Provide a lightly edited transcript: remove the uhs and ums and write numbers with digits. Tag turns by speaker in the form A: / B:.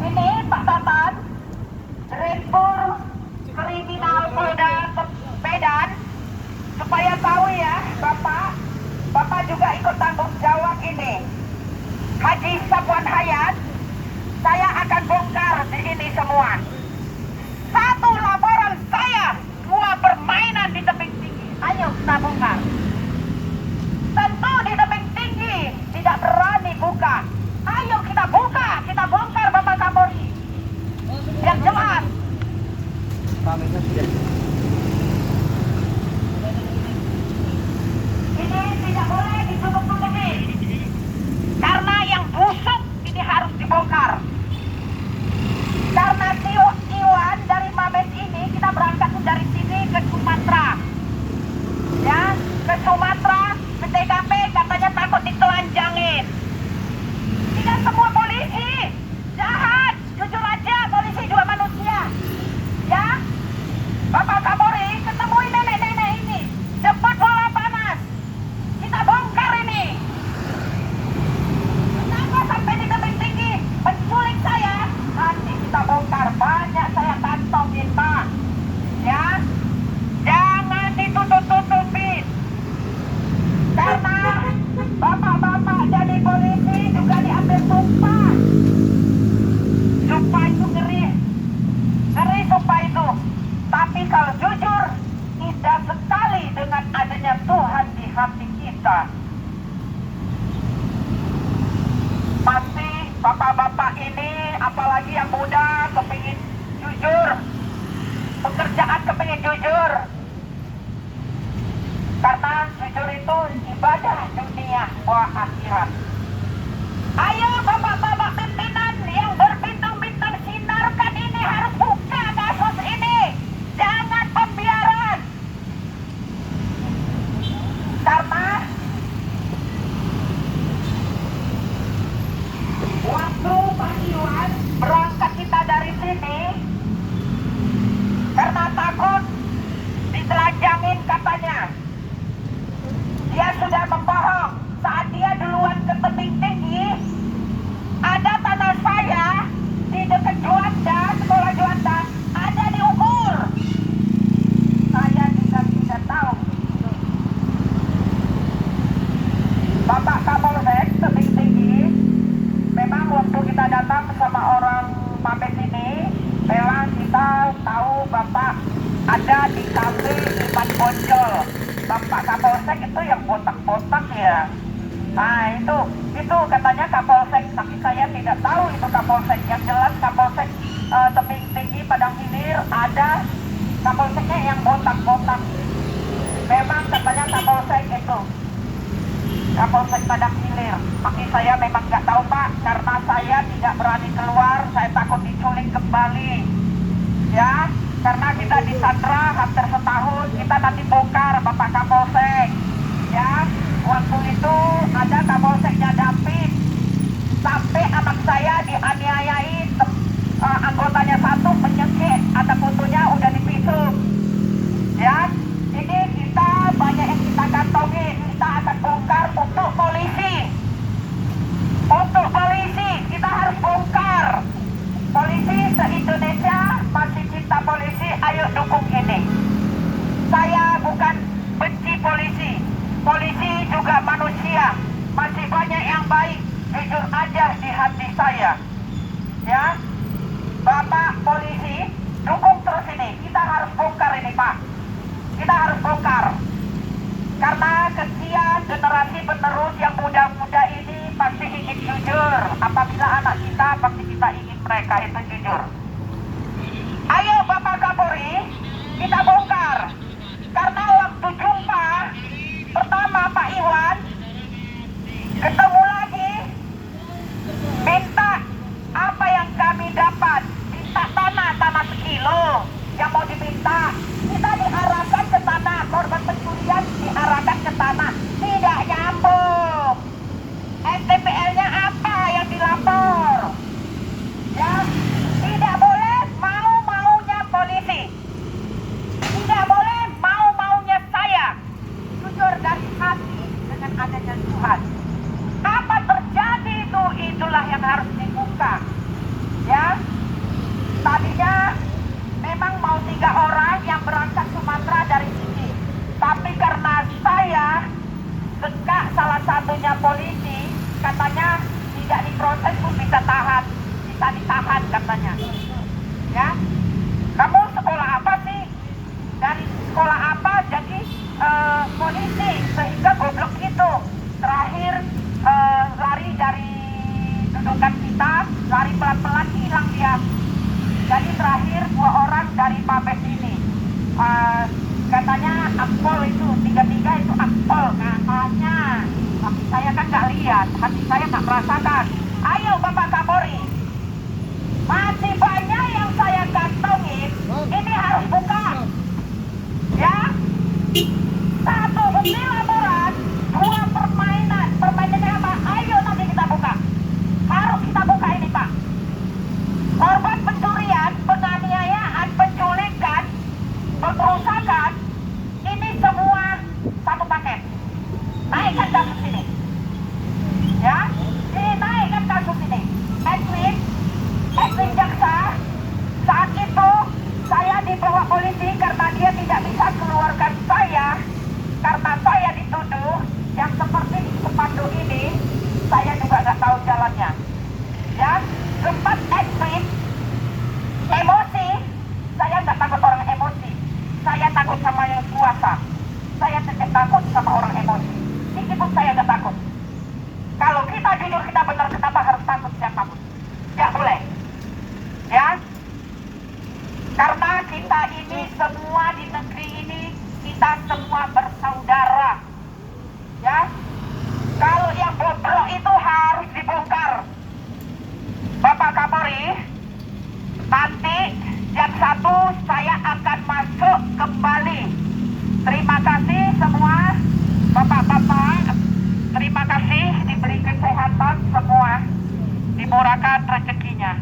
A: Ini Pak Tatan, Direktur Kriminal Polda Medan, supaya tahu ya Bapak juga ikut tanggung jawab ini. Haji Sapuan Hayat, saya akan bongkar di ini semua. Satu laporan saya, dua permainan di tebing tinggi. Ayo kita bongkar. Tentu di tebing tinggi tidak berani buka. Ayo kita buka, kita bongkar Bapak Kapolri. Yang jelas. Ini tidak boleh ditutup-tutupi. Karena yang busuk ini harus dibongkar. Karena Iwan dari Mabes ini kita berangkat dari sini ke Sumatera. Ya, ke Sumatera, ke TKP katanya takut ditelanjangin. Tidak semua polisi jahat, jujur aja polisi juga manusia. Ya, Bapak Kapolri ketemui nenek-nenek ini, cepat bola panas. Kita bongkar ini. Kenapa sampai di tebing tinggi menculik saya? Nanti kita bongkar, banyak saya kantongin Pak. Ya, jangan ditutup-tutupin. Karena bapak-bapak jadi polisi juga diambil sumpah. Sumpah itu ngeri. Ngeri sumpah itu. Tapi kalau jujur, indah sekali dengan adanya Tuhan di hati kita. Pasti bapak-bapak ini, apalagi yang muda, kepingin jujur. Pekerjaan kepingin jujur. Karena jujur itu ibadah dunia wa akhirat. Ayo bapak-bapak pimpinan yang berbintang-bintang sinarkan ini harus buka kasus ini. Jangan pembiaran. Karena waktu Pak Iwan berangkat kita dari sini, karena takut ditelanjangin katanya. Dia sudah membohong saat dia duluan ke tebing tinggi. Ada tanah saya di dekat Juanda, sekolah Juanda, ada diukur. Saya juga tidak tahu. Bapak Kapolsek tebing tinggi, memang waktu kita datang sama orang Mabes ini, memang kita tahu Bapak ada di kafe Iman Bonjol. Bapak Kapolsek itu yang botak-botak ya. Nah itu katanya Kapolsek, tapi saya tidak tahu itu Kapolsek. Yang jelas Kapolsek tebing tinggi Padang Hilir ada Kapolseknya yang botak-botak. Memang katanya Kapolsek itu Kapolsek Padang Hilir. Tapi saya memang nggak tahu Pak, karena saya tidak berani keluar, saya takut diculik kembali. Ya, karena kita disandra hampir setahun, kita nanti bongkar Bapak Kapolsek. Ya, waktu itu ada Kapolseknya David, sampai anak saya dianiayai, anggotanya satu menyekik, ada fotonya udah dipisum. Ya, ini kita banyak yang kita kantongin, kita akan bongkar untuk polisi. Untuk polisi, kita harus bongkar. Polisi se-Indonesia masih cinta polisi, ayo dukung ini. Saya bukan benci polisi. Polisi juga manusia. Masih banyak yang baik, jujur aja di hati saya. Ya, Bapak polisi, dukung terus ini. Kita harus bongkar ini Pak. Kita harus bongkar. Karena kesian generasi penerus yang muda-muda ini pasti ingin jujur. Apabila anak kita, pasti kita ingin mereka itu jujur. Ayo Bapak Kapolri, kita bongkar. Karena waktu jumpa pertama Pak Iwan, ketemu lagi, minta apa yang kami dapat. Minta tanah sekilo yang mau diminta. Kita diarahkan ke tanah, korban pencurian diarahkan ke tanah. Tidak nyambung. STPL-nya apa yang dilapor? Ya, tidak boleh mau-maunya polisi. Tidak boleh mau-maunya saya. Jujur dari hati dengan adanya Tuhan. Apa terjadi itulah yang harus dibuka. Ya, tadinya memang mau 3 orang yang berangkat Sumatera dari sini, tapi karena saya dekat salah satunya polisi, katanya tidak diproses pun bisa ditahan katanya. Ya, kamu sekolah apa sih? Dari sekolah apa? Jadi polisi, sehingga goblok gitu. Terakhir lari dari dudukan kita, lari pelan-pelan hilang dia. Jadi terakhir 2 orang dari Mabes ini. Katanya akpol itu, 3 itu akpol katanya. Tapi saya kan nggak lihat, hati saya nggak merasakan. Ayo Bapak Kapolri, masih banyak yang saya kantongin, ini harus buka. Ya, 1 bukti laporan, 2 permainan. Permainannya apa? Ayo nanti kita buka. Harus kita buka ini Pak. Korban pencurian, penganiayaan, penculikan, pengerusakan, ini semua satu paket. Naikkan kasus ini. Ya, dinaikkan kasus ini. Edwin jaksa, saat itu saya dibawa polisi karena dia tidak bisa keluarkan saya, karena saya dituduh yang seperti di Sepadu ini, saya juga nggak tahu jalannya. Ya, sempat Edwin emosi, saya nggak takut orang emosi, saya takut sama yang kuasa. Saya tidak takut sama orang emosi, sedikit saya nggak takut. Kalau kita jujur, kita benar, kenapa harus takut siapapun? Nggak boleh. Ya, karena kita ini semua di negeri ini, kita semua bersaudara. Ya, kalau yang bobrok itu harus dibongkar. Bapak Kapolri, nanti jam 1 saya akan masuk kembali. Terima kasih semua Bapak-bapak, terima kasih, diberi kesehatan semua, dimurahkan rezekinya.